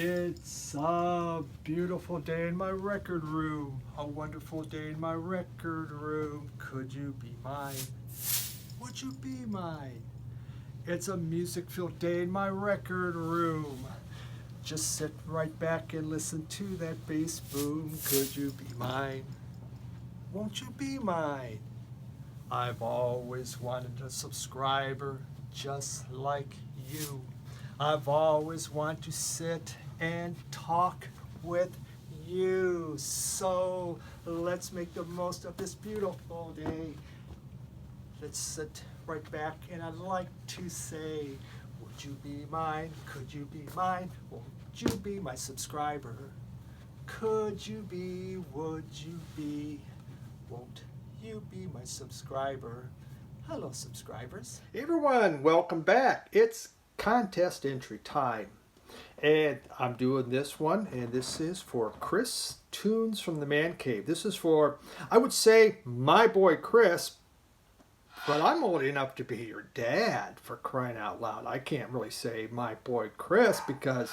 It's a beautiful day in my record room, a wonderful day in my record room. Could you be mine? Would you be mine? It's a music-filled day in my record room. Just sit right back and listen to that bass boom. Could you be mine? Won't you be mine? I've always wanted a subscriber just like you. I've always wanted to sit and talk with you. So let's make the most of this beautiful day. Let's sit right back, and I'd like to say, would you be mine? Could you be mine? Won't you be my subscriber? Could you be? Would you be? Won't you be my subscriber? Hello, subscribers. Hey everyone, welcome back. It's contest entry time. And I'm doing this one, and this is for Chris Tunes from the Man Cave. This is for, I would say, my boy Chris, but I'm old enough to be your dad, for crying out loud. I can't really say my boy Chris because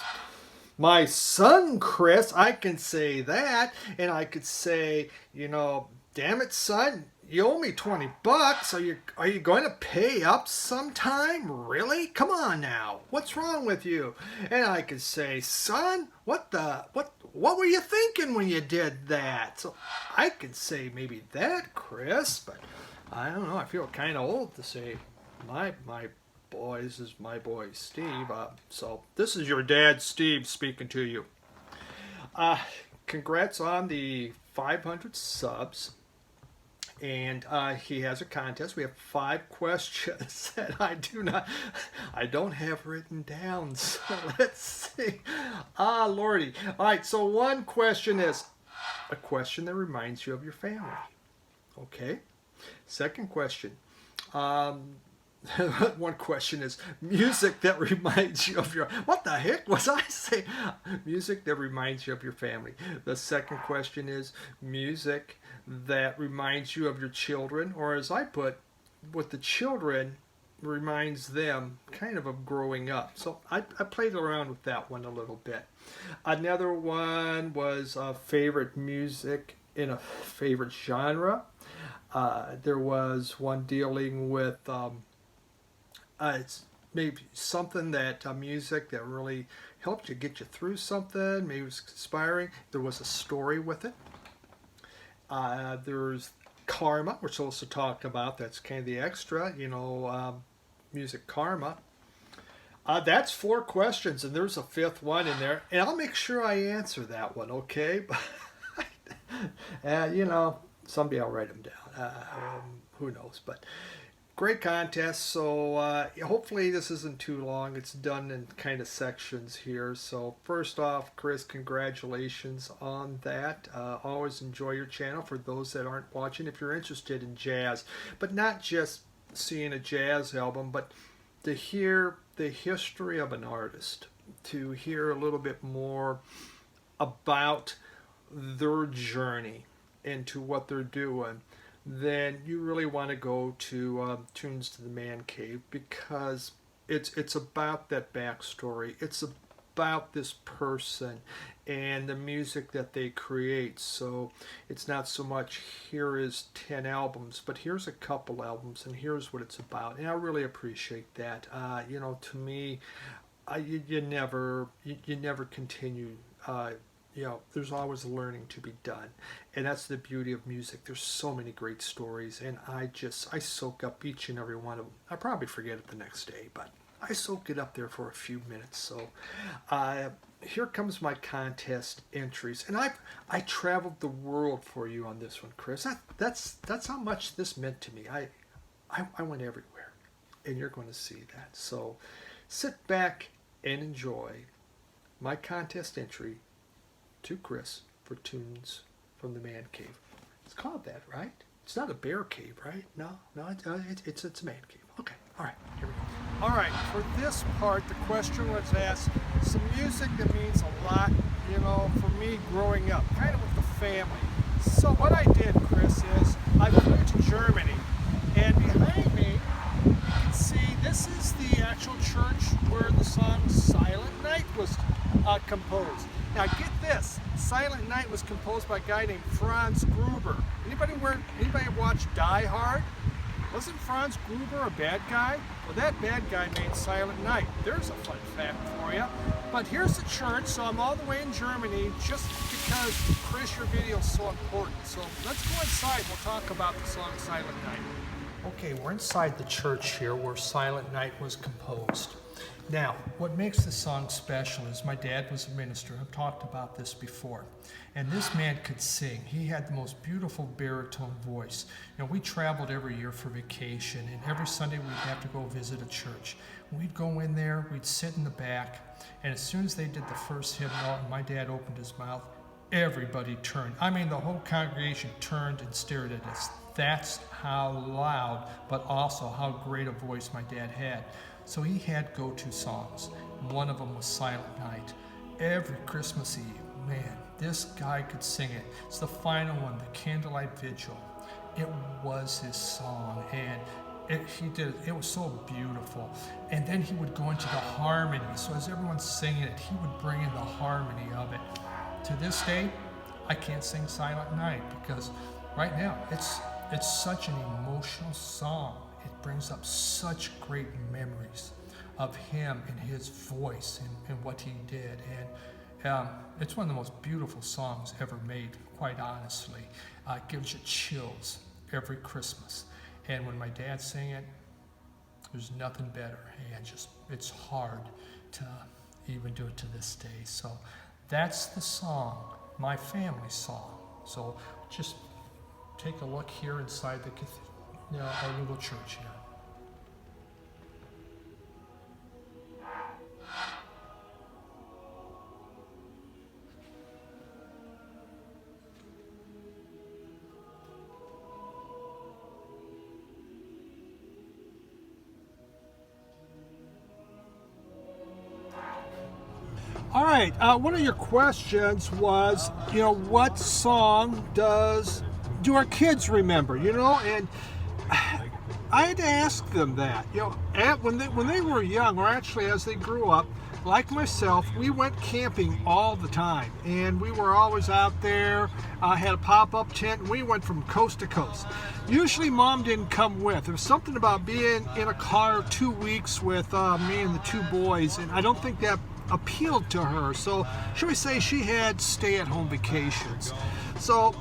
my son Chris, I can say that, and I could say, damn it, son, you owe me $20. Are you going to pay up sometime? Really? Come on now. What's wrong with you? And I could say, son, what were you thinking when you did that? So I could say maybe that, Chris, but I don't know. I feel kind of old to say my boys is my boy Steve. So this is your dad, Steve, speaking to you. Congrats on the 500 subs. And he has a contest. We have 5 questions that I don't have written down. So let's see. Lordy. All right, so one question is a question that reminds you of your family. Okay. Second question. One question is music that reminds you of your... What the heck was I saying? Music that reminds you of your family. The second question is music that reminds you of your children, or as I put, what the children reminds them kind of growing up. So I played around with that one a little bit. Another one was favorite music in a favorite genre. There was one dealing with it's maybe something that music that really helped you get you through something, maybe it was inspiring. There was a story with it. There's karma, which we'll also talk about. That's kind of the extra, music karma. That's 4 questions, and there's a 5th one in there, and I'll make sure I answer that one, okay? Someday I'll write them down. Who knows? But great contest. So hopefully this isn't too long. It's done in kind of sections here. So first off, Chris, congratulations on that. Always enjoy your channel for those that aren't watching. If you're interested in jazz, but not just seeing a jazz album, but to hear the history of an artist, to hear a little bit more about their journey into what they're doing, then you really want to go to Tunes to the Man Cave, because it's about that backstory. It's about this person and the music that they create. So it's not so much here is 10 albums, but here's a couple albums and here's what it's about. And I really appreciate that. To me, you never continue. There's always learning to be done, and that's the beauty of music. There's so many great stories, and I soak up each and every one of them. I probably forget it the next day, but I soak it up there for a few minutes. So here comes my contest entries, and I traveled the world for you on this one, Chris. That's how much this meant to me. I went everywhere, and you're going to see that. So sit back and enjoy my contest entry to Chris for Tunes from the Man Cave. It's called that, right? It's not a bear cave, right? No, it's a man cave. Okay, all right, here we go. All right, for this part, the question was asked, some music that means a lot, for me growing up, kind of with the family. So what I did, Chris, is I flew to Germany, and behind me, you can see this is the actual church where the song Silent Night was composed. Now get this, Silent Night was composed by a guy named Franz Gruber. Anybody watch Die Hard? Wasn't Franz Gruber a bad guy? Well, that bad guy made Silent Night. There's a fun fact for you. But here's the church, so I'm all the way in Germany just because Chris, your video is so important. So let's go inside, we'll talk about the song Silent Night. Okay, we're inside the church here where Silent Night was composed. Now, what makes this song special is my dad was a minister. I've talked about this before. And this man could sing. He had the most beautiful baritone voice. You know, we traveled every year for vacation, and every Sunday we'd have to go visit a church. We'd go in there, we'd sit in the back, and as soon as they did the first hymnal and my dad opened his mouth, everybody turned. I mean, the whole congregation turned and stared at us. That's how loud, but also how great a voice my dad had. So he had go-to songs. One of them was Silent Night. Every Christmas Eve, man, this guy could sing it. It's the final one, the Candlelight Vigil. It was his song, and he did it. It was so beautiful. And then he would go into the harmony. So as everyone's singing it, he would bring in the harmony of it. To this day, I can't sing Silent Night because right now it's such an emotional song. It brings up such great memories of him and his voice and what he did. And it's one of the most beautiful songs ever made, quite honestly. It gives you chills every Christmas. And when my dad sang it, there's nothing better. And it's hard to even do it to this day. So that's the song, my family song. So just take a look here inside our little church here. All right, one of your questions was, what song do our kids remember, and I had to ask them that, when they were young, or actually as they grew up, like myself, we went camping all the time, and we were always out there, had a pop-up tent, and we went from coast to coast. Usually Mom didn't come with. There was something about being in a car 2 weeks with me and the two boys, and I don't think that appealed to her. So, should we say she had stay-at-home vacations. So,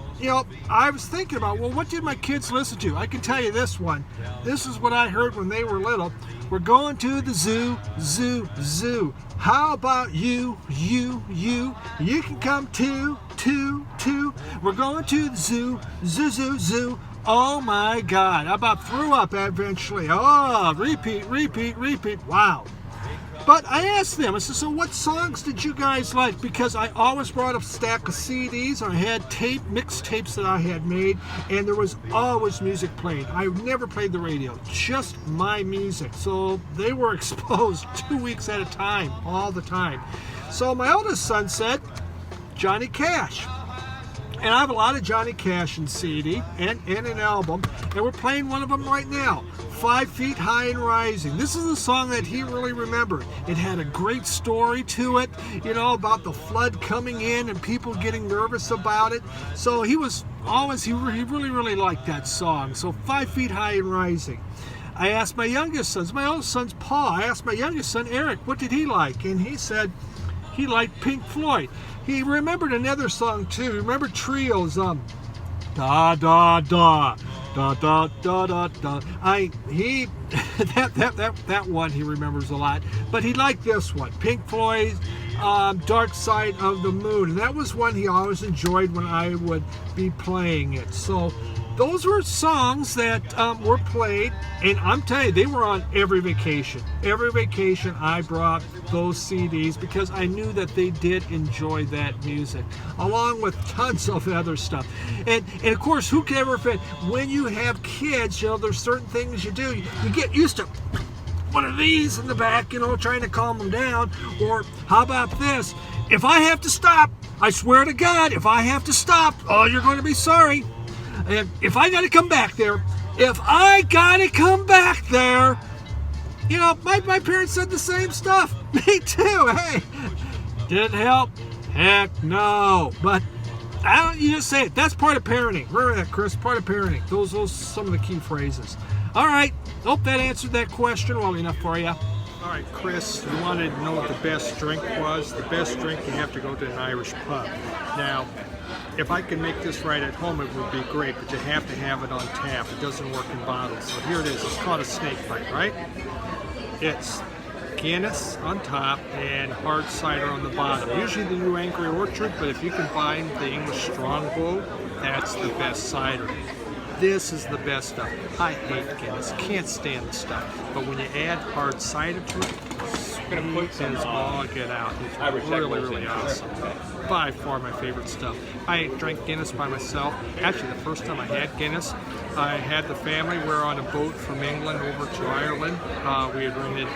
I was thinking about, well, what did my kids listen to? I can tell you this one. This is what I heard when they were little. We're going to the zoo, zoo, zoo. How about you, you, you? You can come too, too, too. We're going to the zoo, zoo, zoo, zoo. Oh my God, I about threw up eventually. Oh, repeat, repeat, repeat. Wow. But I asked them, I said, so what songs did you guys like? Because I always brought a stack of CDs, or I had mixtapes that I had made, and there was always music playing. I never played the radio, just my music. So they were exposed 2 weeks at a time, all the time. So my oldest son said, Johnny Cash. And I have a lot of Johnny Cash in CD and an album, and we're playing one of them right now, 5 Feet High and Rising. This is a song that he really remembered. It had a great story to it, about the flood coming in and people getting nervous about it. So he really, really liked that song. So 5 Feet High and Rising. I asked my youngest sons, my oldest son's Paul, I asked my youngest son, Eric, what did he like? And he said he liked Pink Floyd. He remembered another song too. Remember Trio's da da da da da da da da. That one he remembers a lot. But he liked this one, Pink Floyd's Dark Side of the Moon. And that was one he always enjoyed when I would be playing it. So those were songs that were played, and I'm telling you, they were on every vacation. Every vacation I brought those CDs because I knew that they did enjoy that music, along with tons of other stuff. And of course, who can ever fit? When you have kids, there's certain things you do. You get used to one of these in the back, trying to calm them down. Or how about this? If I have to stop, I swear to God, if I have to stop, oh, you're going to be sorry. And if I got to come back there, my parents said the same stuff. Me too. Hey, Did it help? Heck no. But you just say it. That's part of parenting. Remember that, Chris. Part of parenting. Those are some of the key phrases. All right. Hope that answered that question well enough for you. All right, Chris, you wanted to know what the best drink was. The best drink, you have to go to an Irish pub. Now, if I can make this right at home, it would be great, but you have to have it on tap. It doesn't work in bottles. So here it is. It's called a snake bite, right? It's Guinness on top and hard cider on the bottom. Usually they do Angry Orchard, but if you can find the English Strongbow, that's the best cider. This is the best stuff. I hate Guinness. Can't stand the stuff. But when you add hard cider to it, sweet as all get out. It's really awesome. By far my favorite stuff. I drank Guinness by myself. Actually, the first time I had Guinness, I had the family. We were on a boat from England over to Ireland. We had rented.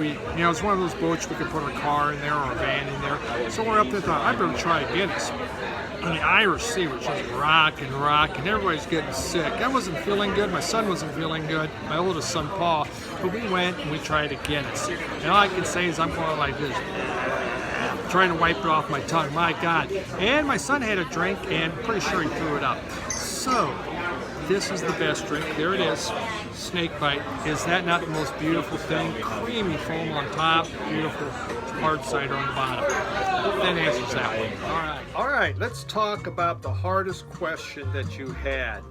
It's one of those boats we could put a car in there or a van in there. So we're up there, thought, I better try Guinness. And the Irish Sea was just rocking. Everybody's getting sick. I wasn't feeling good. My son wasn't feeling good. My oldest son, Paul. But we went and we tried a Guinness. And all I can say is I'm going like this, trying to wipe it off my tongue. My God. And my son had a drink and pretty sure he threw it up. So, this is the best drink. There it is. Snake bite. Is that not the most beautiful thing? Creamy foam on top, beautiful hard cider on the bottom. Hope that answers that one. All right, let's talk about the hardest question that you had.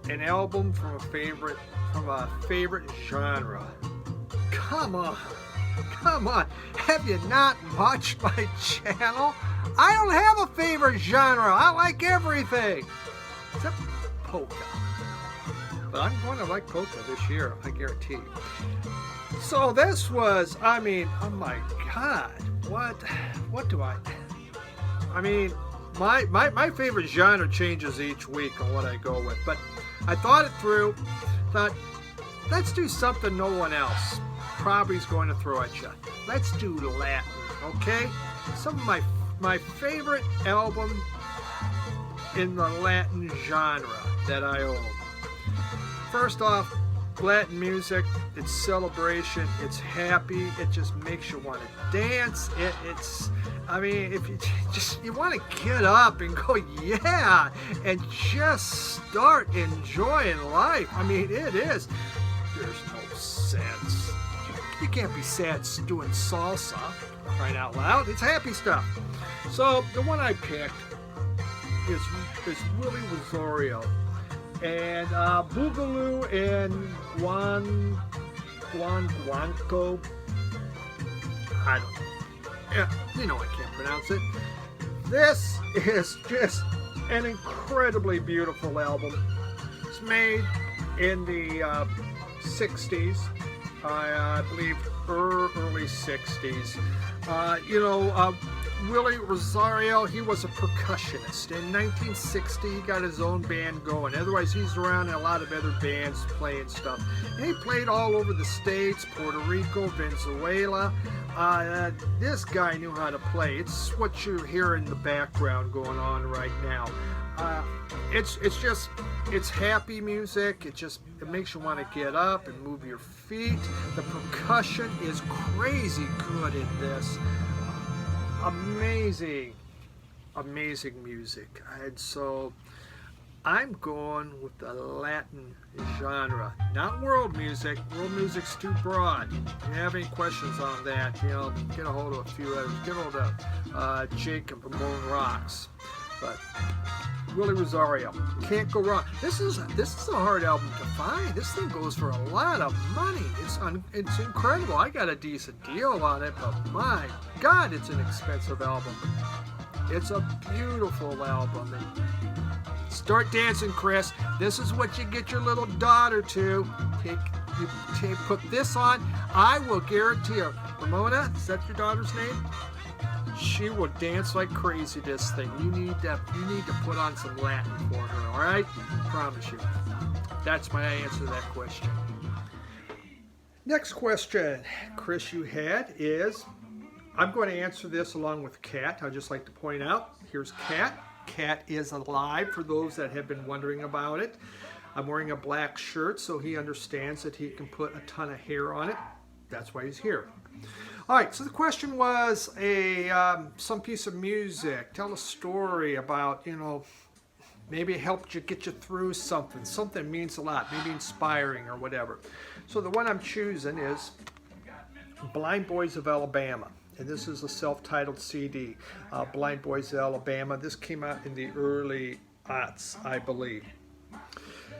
An album from a favorite genre. Come on. Have you not watched my channel? I don't have a favorite genre. I like everything. Except polka. But I'm going to like polka this year, I guarantee you. So this was, oh my God, what do I mean, my favorite genre changes each week on what I go with, but I thought it through, thought, let's do something no one else probably is going to throw at you. Let's do Latin, okay? Some of my favorite album in the Latin genre that I own. First off, Latin music, it's celebration, it's happy, it just makes you want to dance. If you want to get up and go, yeah, and just start enjoying life. It is. There's no sense. You can't be sad doing salsa, right out loud. It's happy stuff. So the one I picked is Willie Rosario. And Boogaloo and Guanco. I don't know. Yeah, I can't pronounce it. This is just an incredibly beautiful album. It's made in the 60s, I believe early 60s. Willie Rosario, he was a percussionist. In 1960, he got his own band going. Otherwise, he's around in a lot of other bands playing stuff. And he played all over the States, Puerto Rico, Venezuela. This guy knew how to play. It's what you hear in the background going on right now. It's happy music. It makes you want to get up and move your feet. The percussion is crazy good in this. Amazing music. And so I'm going with the Latin genre, not world music. World music's too broad. If you have any questions on that, get a hold of a few others. Get a hold of Jake and Bone Rocks. But Willie Rosario, can't go wrong. This is a hard album to find. This thing goes for a lot of money. It's incredible. I got a decent deal on it, but my God, it's an expensive album. It's a beautiful album. And start dancing, Chris. This is what you get your little daughter to. Put this on. I will guarantee you. Ramona, is that your daughter's name? She will dance like crazy this thing. You need to put on some Latin for her, all right? I promise you. That's my answer to that question. Next question, Chris, you had is, I'm going to answer this along with Kat. I'd just like to point out, here's Kat. Kat is alive for those that have been wondering about it. I'm wearing a black shirt so he understands that he can put a ton of hair on it. That's why he's here. All right, so the question was some piece of music. Tell a story about, maybe it helped you get you through something. Something means a lot, maybe inspiring or whatever. So the one I'm choosing is Blind Boys of Alabama. And this is a self-titled CD, Blind Boys of Alabama. This came out in the early aughts, I believe.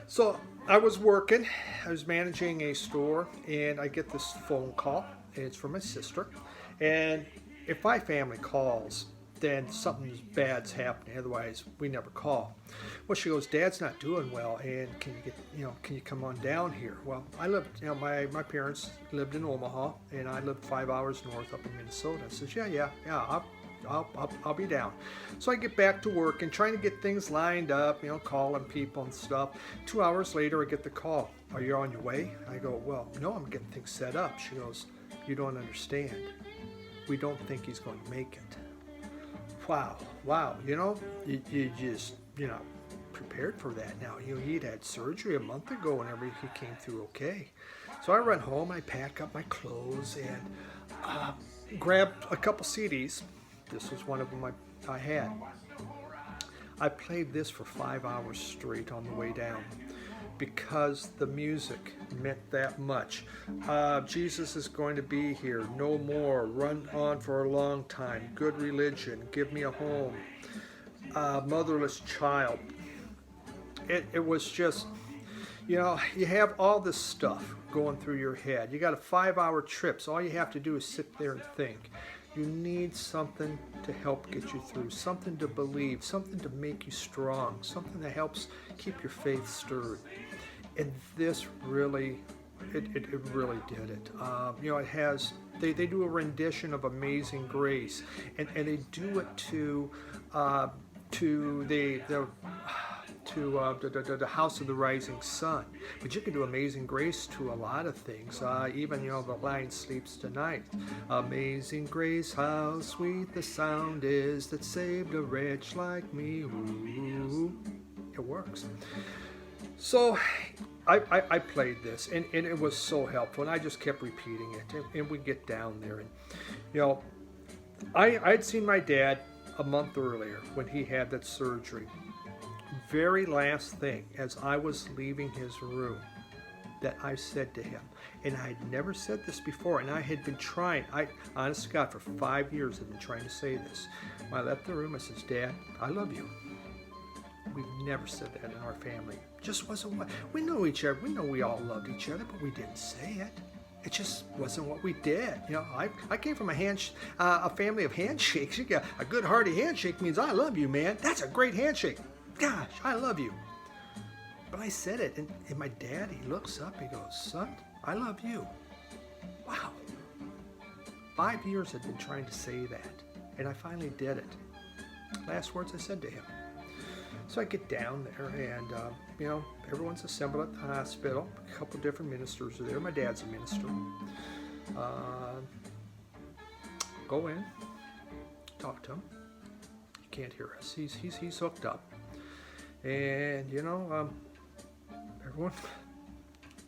So I was working, I was managing a store, and I get this phone call. It's from my sister. And if my family calls, then something bad's happening. Otherwise, we never call. Well, she goes, Dad's not doing well, and can you come on down here? Well, I lived, my parents lived in Omaha, and I lived 5 hours north up in Minnesota. I says, yeah, I'll be down. So I get back to work and trying to get things lined up, calling people and stuff. 2 hours later, I get the call. Are you on your way? I go, well, no, I'm getting things set up. She goes, you don't understand. We don't think he's going to make it. Wow, you just, prepared for that now. He'd had surgery a month ago and everything came through okay. So I run home, I pack up my clothes and grab a couple CDs. This was one of them I had. I played this for 5 hours straight on the way down because the music meant that much. Jesus is going to be here, no more, run on for a long time, good religion, give me a home, motherless child. It was just, you have all this stuff going through your head. You got a 5-hour trip, so all you have to do is sit there and think. You need something to help get you through, something to believe, something to make you strong, something that helps keep your faith stirred. And this really, it really did it. It has, they do a rendition of Amazing Grace, and they do it to the House of the Rising Sun. But you can do Amazing Grace to a lot of things. Even, the Lion Sleeps Tonight. Amazing Grace, how sweet the sound is that saved a wretch like me. Ooh. It works. So I played this, and it was so helpful, and I just kept repeating it. And we get down there, and, I'd seen my dad a month earlier when he had that surgery. Very last thing, as I was leaving his room, that I said to him, and I had never said this before, and I had been trying, honest to God, for 5 years I've been trying to say this. When I left the room, I says, Dad, I love you. We've never said that in our family. Just wasn't what, we knew each other, we know we all loved each other, but we didn't say it. It just wasn't what we did. I came from a family of handshakes. You got a good hearty handshake means I love you, man. That's a great handshake. Gosh, I love you. But I said it, and my dad, he looks up, he goes, son, I love you. Wow. 5 years I'd been trying to say that, and I finally did it. Last words I said to him. So I get down there, and, everyone's assembled at the hospital. A couple different ministers are there. My dad's a minister. Go in, talk to him. He can't hear us. He's hooked up. And, everyone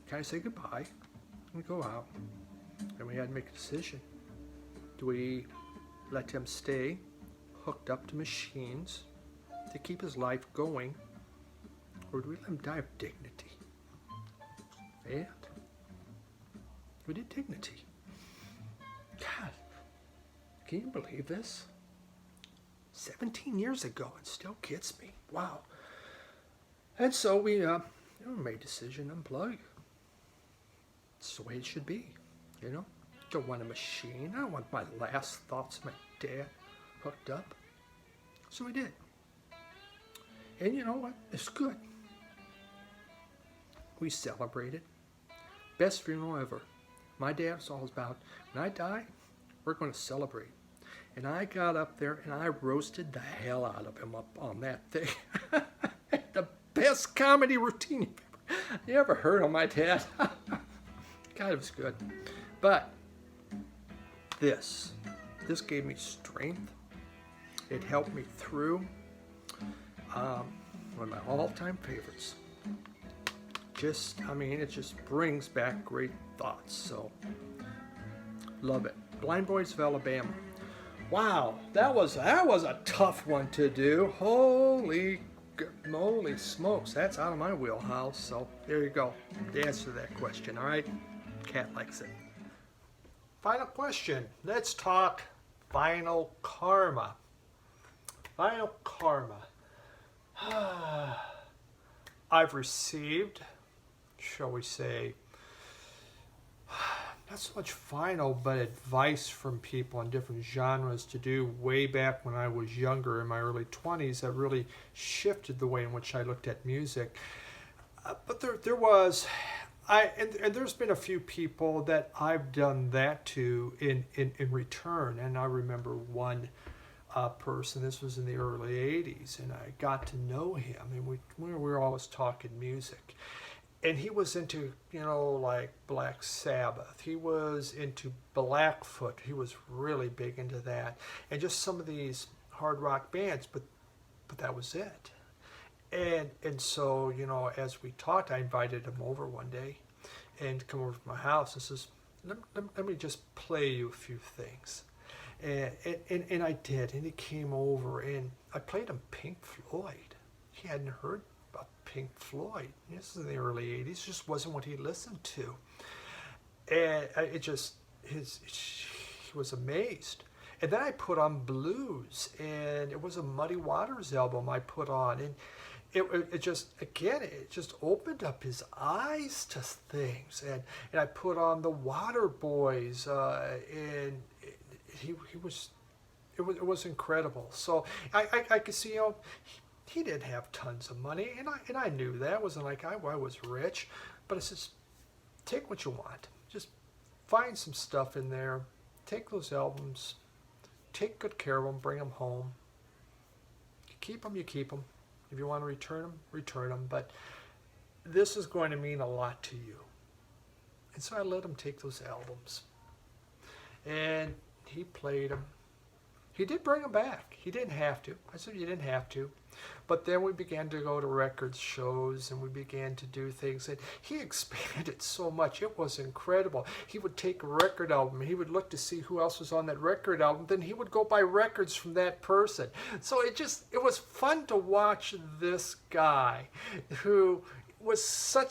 kind of say goodbye and go out. And we had to make a decision. Do we let him stay hooked up to machines to keep his life going, or do we let him die of dignity? And we did dignity. God, can you believe this? 17 years ago, it still gets me. Wow. And so we made a decision, unplug. It's the way it should be, Don't want a machine. I don't want my last thoughts of my dad hooked up. So we did. And you know what? It's good. We celebrated. Best funeral ever. My dad was all about, when I die, we're going to celebrate. And I got up there and I roasted the hell out of him up on that thing. The best comedy routine you ever heard on my dad. God, it was good. But this gave me strength. It helped me through. One of my all-time favorites. It just brings back great thoughts. So, love it. Blind Boys of Alabama. Wow, that was a tough one to do. Holy moly smokes, that's out of my wheelhouse. So there you go, the answer to that question. All right, Cat likes it. Final question. Let's talk Vinyl Karma. Vinyl Karma. I've received, shall we say, not so much vinyl, but advice from people on different genres to do way back when I was younger, in my early 20s, that really shifted the way in which I looked at music. But there was, and there's been a few people that I've done that to in return. And I remember one person, this was in the early 80s, and I got to know him, and we were always talking music. And he was into, like Black Sabbath. He was into Blackfoot. He was really big into that. And just some of these hard rock bands, but that was it. And so, as we talked, I invited him over one day and to come over to my house and says, let me just play you a few things. And I did. And he came over and I played him Pink Floyd. He hadn't heard about Pink Floyd. This is in the early 80s. Just wasn't what he listened to. And he was amazed. And then I put on blues, and it was a Muddy Waters album I put on. And it just opened up his eyes to things. And I put on the Waterboys, and it was incredible. So I could see, he didn't have tons of money, and I knew that. It wasn't like I was rich, but I says, take what you want. Just find some stuff in there. Take those albums. Take good care of them. Bring them home. You keep them, you keep them. If you want to return them. But this is going to mean a lot to you. And so I let him take those albums. And he played them. He did bring them back. He didn't have to. I said, you didn't have to. But then we began to go to record shows, and we began to do things. And he expanded so much. It was incredible. He would take a record album. He would look to see who else was on that record album. Then he would go buy records from that person. So it was fun to watch this guy who was so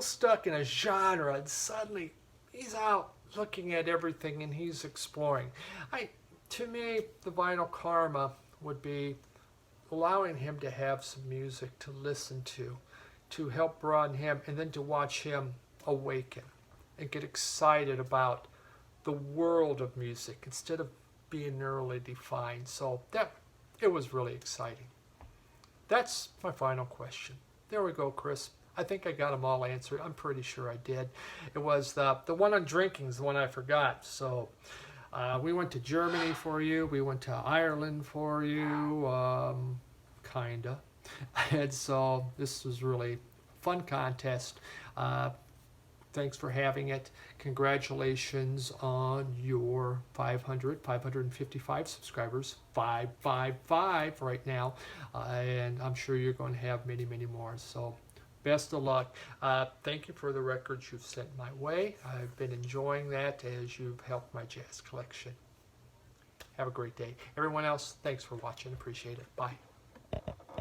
stuck in a genre, and suddenly he's out looking at everything and he's exploring. To me, the Vinyl Karma would be allowing him to have some music to listen to help broaden him, and then to watch him awaken and get excited about the world of music instead of being narrowly defined. So it was really exciting. That's my final question. There we go, Chris. I think I got them all answered. I'm pretty sure I did. It was the one on drinking is the one I forgot. So we went to Germany for you. We went to Ireland for you, kinda. And so this was really a fun contest. Thanks for having it. Congratulations on your 555 subscribers. 555 right now. And I'm sure you're going to have many, many more. So best of luck. Thank you for the records you've sent my way. I've been enjoying that as you've helped my jazz collection. Have a great day. Everyone else, thanks for watching. Appreciate it. Bye.